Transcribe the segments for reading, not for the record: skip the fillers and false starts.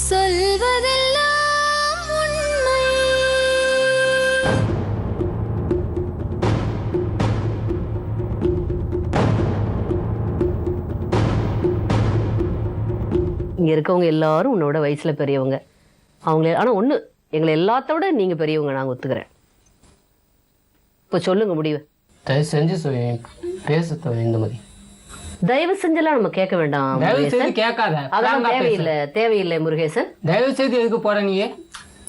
சொல்வதெல்லாம் உண்மை. இங்க இருக்கவங்க எல்லாரும் உன்னோட வயசுல பெரியவங்க. அவங்களே ஆனா ஒண்ணு, எங்களை எல்லாத்தோட நீங்க பெரியவங்க, நாங்க ஒத்துக்கிறேன். இப்போ சொல்லுங்க முடிவு. தயவு செஞ்சு பேச இந்த மாதிரி தயவு செஞ்செல்லாம் நம்ம கேட்க வேண்டாம். தயவு செய்து கேட்காத. அதெல்லாம் தேவையில்லை, தேவையில்லை முருகேசன். தயவு செய்து எதுக்கு போற நீ?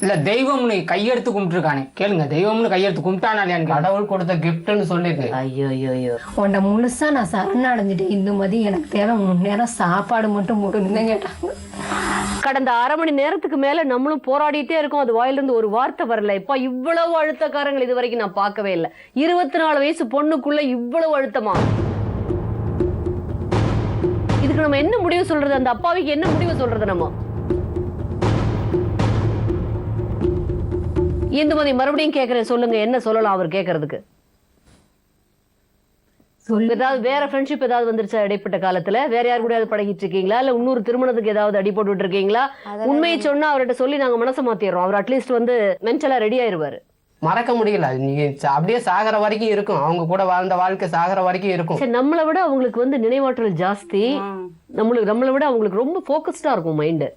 இல்ல தெய்வம்னு கையெடுத்து கும்பிட்டுருக்கானே, கேளுங்க. தெய்வம்னு கையெடுத்து கும்பிட்டானா எனக்கு கடவுள் கொடுத்த கிஃப்ட்னு சொல்லிட்டு. ஐயோ ஐயோ ஐயோ, உன்னை முழுசா நான் சரணடைஞ்சிட்டேன் இந்துமதி. எனக்கு தேவை 3 நேரம் சாப்பாடு மட்டும் போட்டுன்னு கேட்டாங்க. கடந்த அரை மணி நேரத்துக்கு மேல நம்மளும் போராடிட்டே இருக்கோம். அது வாயிலிருந்து ஒரு வார்த்தை வரல. இப்ப இவ்வளவு அழுத்தக்காரங்கள் இது வரைக்கும் நான் பார்க்கவே இல்லை. 24 வயசு பொண்ணுக்குள்ள இவ்வளவு அழுத்தமா? இதுக்கு நம்ம என்ன முடிவு சொல்றது? அந்த அப்பாவிக்கு என்ன முடிவு சொல்றது? நம்ம இந்துமதி மறுபடியும் கேட்கிறேன், சொல்லுங்க, என்ன சொல்லலாம் அவர் கேட்கறதுக்கு? ஏதாவது வேற ஃப்ரெண்ட்ஷிப் ஏதாவது வந்துருச்சா இடைப்பட்ட காலத்துல? வேற யாரு கூட பழகிட்டு இருக்கீங்களா? இல்ல இன்னொரு திருமணத்துக்கு ஏதாவது அடி போட்டு இருக்கீங்களா? உண்மையை சொன்னா அவர்கிட்ட சொல்லி நாங்க மனசை மாத்திடுறோம். அவர் அட்லீஸ்ட் வந்து மென்டலா ரெடி ஆயிருவாரு. மறக்க முடியல. நீங்க அப்படியே சாகர வரைக்கும் இருக்கும். அவங்க கூட வாழ்ந்த வாழ்க்கை சாகர வரைக்கும் இருக்கும். சரி, நம்மளை விட அவங்களுக்கு வந்து நினைவாற்றல் ஜாஸ்தி. நம்மளை விட அவங்களுக்கு ரொம்ப போக்கஸ்டா இருக்கும் மைண்ட்.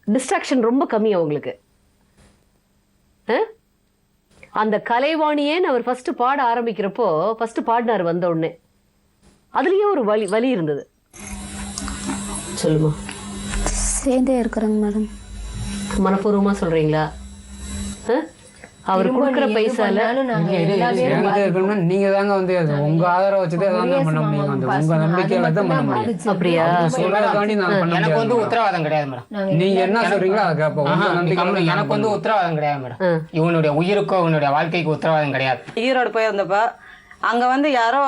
டிஸ்ட்ராக்ஷன் ரொம்ப கம்மி அவங்களுக்கு. அந்த கலைவாணியேன்னு அவர் ஃபர்ஸ்ட் பாட ஆரம்பிக்கிறப்போ, ஃபர்ஸ்ட் பாடினார் வந்த உடனே, அதுலயே ஒரு வலி இருந்தது. சொல்லுமா. சேர்ந்தே இருக்கிறாங்க மேடம். மனப்பூர்வமா சொல்றீங்களா? அவர் கொடுக்குற பைசால நீங்க தாங்க வந்து உங்க ஆதரவு வச்சுட்டு பண்ண முடியும். உங்க நம்பிக்கையில தான் பண்ண முடியும். அப்படியா? எனக்கு வந்து உத்தரவாதம் கிடையாது மேடம். நீங்க என்ன சொல்றீங்களோ அதை கேட்போம். எனக்கு வந்து உத்தரவாதம் கிடையாது மேடம். இவனுடைய உயிருக்கோ இவனுடைய வாழ்க்கைக்கு உத்தரவாதம் கிடையாது. ஈரோடு போயிருந்தப்ப அங்க வந்து யாரோ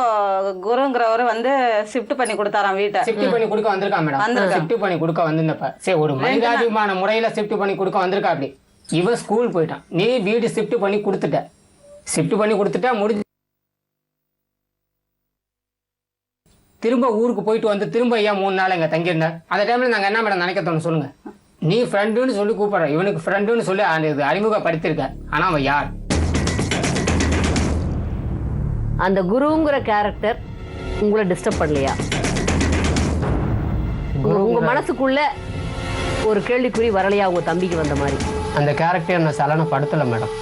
குருங்கிறவரு வந்து ஷிஃப்ட் பண்ணி கொடுத்தாராம் வீட்டை. ஷிஃப்ட் பண்ணி கொடுக்க வந்திருக்கான் மேடம். ஷிஃப்ட் பண்ணி கொடுக்க வந்திருந்தப்ப சரி, ஒரு மனிதாபிமான முறையில ஷிஃப்ட் பண்ணி கொடுக்க வந்திருக்கா. அப்படி இவன் ஸ்கூல் போயிட்டான், நீ வீடு ஷிஃப்ட் பண்ணி கொடுத்துட்ட முடிஞ்சு. திரும்ப ஊருக்கு போயிட்டு வந்து திரும்ப ஏன் 3 நாள் இங்க தங்கியிருந்த? அந்த டைம்ல நாங்க என்ன மேடம் நினைக்க தோணும் சொல்லுங்க? நீ ஃப்ரெண்டுன்னு சொல்லி கூப்பிடுற, இவனுக்கு ஃப்ரெண்டுன்னு சொல்லி அறிமுகப்படுத்திருக்க. ஆனா அவன் யார்? அந்த குருங்கிற கேரக்டர் உங்களை டிஸ்டர்ப் பண்ணலையா? உங்க மனசுக்குள்ள ஒரு கேள்விக்குறி வரலையா உங்க தம்பிக்கு வந்த மாதிரி? அந்த கேரக்டர் நான் சலனப்படுத்தல மேடம்.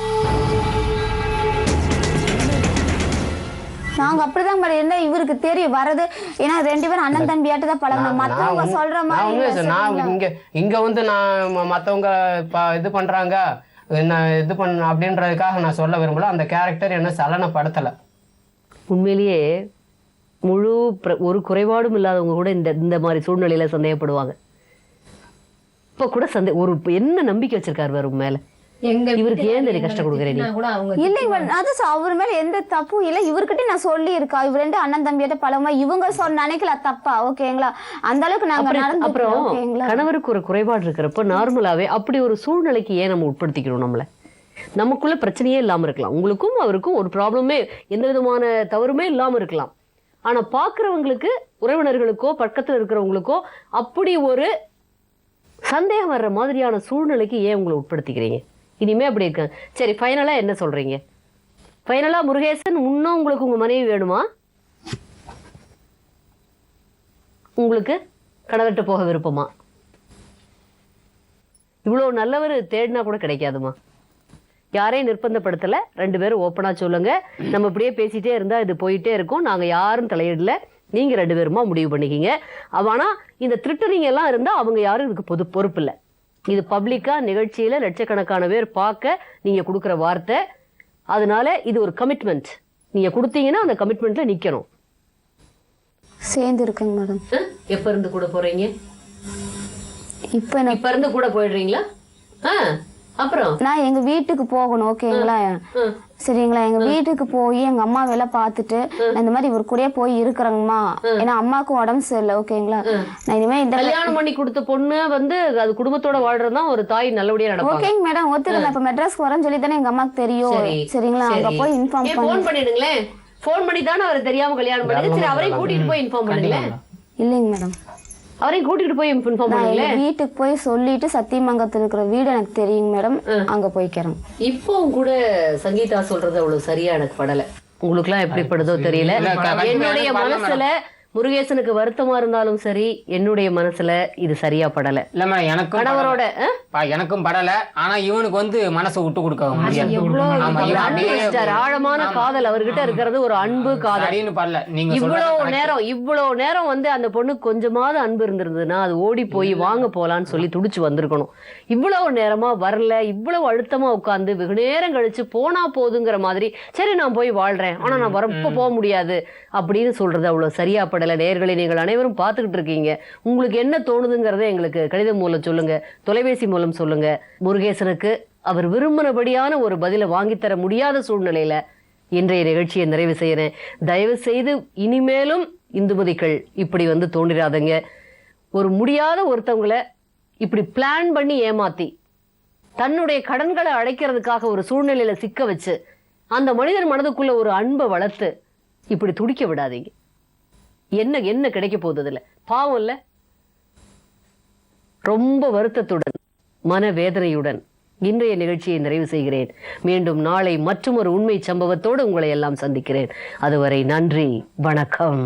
நாங்க அப்படிதான் மேடம். என்ன இவருக்கு தெரியும் வரது, ஏன்னா 2 பேரும் அண்ணன் தம்பியாட்டு தான் பழகணும். மத்தவங்க சொல்ற மாதிரி நான் இங்க வந்து நான் மத்தவங்க இது பண்றாங்க என்ன இது பண்ண அப்படின்றதுக்காக நான் சொல்ல விரும்பல. அந்த கேரக்டர் என்ன சலனப்படுத்தல. உண்மையிலேயே ஒரு குறைபாடும் இல்லாதவங்க கூட இந்த மாதிரி சூழ்நிலையில சந்தேகப்படுவாங்க. இப்ப கூட ஒரு என்ன நம்பிக்கை வச்சிருக்காரு வேற மேல? இவருக்கு ஏன் கஷ்டம் கொடுக்குறீங்க? இல்லைங்க, அது அவர் மேல எந்த தப்பும் இல்லை. இவர்கிட்ட நான் சொல்லி இருக்கா, இவர் 2 அண்ணன் தம்பியாட்ட பழகுமா, இவங்க நினைக்கல தப்பா, ஓகேங்களா? அந்த அளவுக்கு நாங்க. அப்புறம் கணவருக்கு ஒரு குறைபாடு இருக்கிறப்ப நார்மலாவே அப்படி ஒரு சூழ்நிலைக்கு ஏன் நம்ம உட்படுத்திக்கணும்? நம்மள நமக்குள்ள பிரச்சனையே இல்லாம இருக்கலாம். உங்களுக்கும் அவருக்கும் ஒரு ப்ராப்ளமே, எந்த விதமான தவறுமே இல்லாம இருக்கலாம். ஆனா பாக்குறவங்களுக்கு, உறவினர்களுக்கோ பக்கத்துல இருக்கிறவங்களுக்கோ அப்படி ஒரு சந்தேகம் வர்ற மாதிரியான சூழ்நிலைக்கு ஏன் உங்களை உட்படுத்திக்கிறீங்க? இனிமே அப்படி இருக்காங்க. சரி, ஃபைனலா என்ன சொல்றீங்க? ஃபைனலா முருகேசன், இன்னும் உங்களுக்கு உங்க மனைவி வேணுமா? உங்களுக்கு கணவர்கிட்ட போக விருப்பமா? இவ்வளவு நல்லவர் தேடினா கூட கிடைக்காதுமா. யாரையும் நிர்பந்தப்படுத்தல, 2 பேரும் ஓப்பனா சொல்லுங்க. நம்ம இப்படியே பேசிட்டே இருந்தா இது போயிட்டே இருக்கும். நாங்க யாரும் தலையிடல, நீங்க 2 பேருமா முடிவு பண்ணிக்கிங்க. ஆனா இந்த திருட்டனிங்க எல்லாம் இருந்தா அவங்க யாரும் இதுக்கு பொறுப்பு இல்லை. இது பப்ளிக்கா நிகழ்ச்சியில லட்சக்கணக்கான பேர் பார்க்க நீங்க கொடுக்குற வார்த்தை. அதனால இது ஒரு கமிட்மெண்ட். நீங்க கொடுத்தீங்கன்னா அந்த கமிட்மெண்ட்ல நிக்கணும். சேர்ந்து இருக்குங்க மேடம். எப்ப இருந்து கூட போறீங்க? இப்ப இருந்து கூட போயிடுறீங்களா? அப்புறம் நான் எங்க வீட்டுக்கு போகணும், ஓகேங்களா? சரிங்களா? எங்க வீட்டுக்கு போய் எங்க அம்மா வேலை பார்த்துட்டு இந்த மாதிரி இவர் கூட போய் இருக்கிறேங்கம்மா. ஏன்னா அம்மாவுக்கும் உடம்பு சரியில்லை, ஓகேங்களா? நான் இனிமே இந்த கல்யாணம் பண்ணி கொடுத்த பொண்ணு வந்து அது குடும்பத்தோட வாழ்றதுதான் ஒரு தாய் நல்லபடியா நடக்கும். ஓகேங்க மேடம், ஒத்துக்கல. இப்ப மெட்ராஸ்க்கு வரேன்னு சொல்லி தானே எங்க அம்மாக்கு தெரியும், சரிங்களா? அங்க போய் இன்ஃபார்ம் பண்ணிடுங்களேன். போன் பண்ணி தானே அவர் தெரியாம கல்யாணம் பண்ணி, சரி அவரை கூட்டிட்டு போய் இன்ஃபார்ம் பண்ணுங்களேன். இல்லைங்க மேடம். அவரையும் கூட்டிட்டு போய் இன்ஃபார்ம் நான் பண்ணல. எங்க வீட்டுக்கு போய் சொல்லிட்டு சத்தியமங்கலத்தில் இருக்கிற வீடு எனக்கு தெரியுங்க மேடம், அங்க போய்க்கிறேன். இப்பவும் கூட சங்கீதா சொல்றது அவ்வளவு சரியா எனக்கு படல. உங்களுக்குலாம் எப்படி படுதோ தெரியல. என்னுடைய மனசுல முருகேசனுக்கு வருத்தமா இருந்தாலும் சரி, என்னுடைய மனசுல இது சரியா படல. இல்லம்மா எனக்கும் கணவரோட எனக்கும் படல. ஆனா இவனுக்கு வந்து மனசை விட்டு கொடுக்க முடியாது. ஆமா, ஒரு இவன் அன்பு அப்படியே வச்சிட்டாரு. ஆழமான காதல் அவர்கிட்ட இருக்கிறது ஒரு அன்பு காதல். சரின்னு படல. நீங்க இவ்வளவு நேரம் வந்து அந்த பொண்ணுக்கு கொஞ்சமாவது அன்பு இருந்திருந்ததுன்னா அது ஓடி போய் வாங்க போலான்னு சொல்லி துடிச்சு வந்திருக்கணும். இவ்வளவு நேரமா வரல, இவ்வளவு அழுத்தமா உட்கார்ந்து வெகு நேரம் கழிச்சு போனா போதுங்கிற மாதிரி, சரி நான் போய் வாழ்றேன் ஆனா நான் வரப்ப போக முடியாது அப்படின்னு சொல்றது அவ்வளவு சரியா படல. நேயர்களை நீங்கள் அனைவரும் பார்த்துக்கிட்டு இருக்கீங்க. உங்களுக்கு என்ன தோணுதுங்கிறத எங்களுக்கு கடிதம் மூலம் சொல்லுங்க, தொலைபேசி மூலம் சொல்லுங்க. முருகேசனுக்கு அவர் விரும்பினபடியான ஒரு பதிலை வாங்கித்தர முடியாத சூழ்நிலையில இன்றைய நிகழ்ச்சியை நிறைவு செய்யறேன். தயவு செய்து இனிமேலும் இந்துமதிகள் இப்படி வந்து தோன்றிடாதங்க. ஒரு முடியாத ஒருத்தவங்களை இப்படி பிளான் பண்ணி ஏமாத்தி தன்னுடைய கடன்களை அடைக்கிறதுக்காக ஒரு சூழ்நிலையில சிக்க வச்சு அந்த மனிதன் மனதுக்குள்ள ஒரு அன்பை வளர்த்து இப்படி துடிக்க விடாதீங்க. என்ன கிடைக்க போகுது இல்ல, பாவம் இல்ல. ரொம்ப வருத்தத்துடன் மனவேதனையுடன் இன்றைய நிகழ்ச்சியை நிறைவு செய்கிறேன். மீண்டும் நாளை மற்றும் ஒரு உண்மை சம்பவத்தோடு உங்களை எல்லாம் சந்திக்கிறேன். அதுவரை நன்றி, வணக்கம்.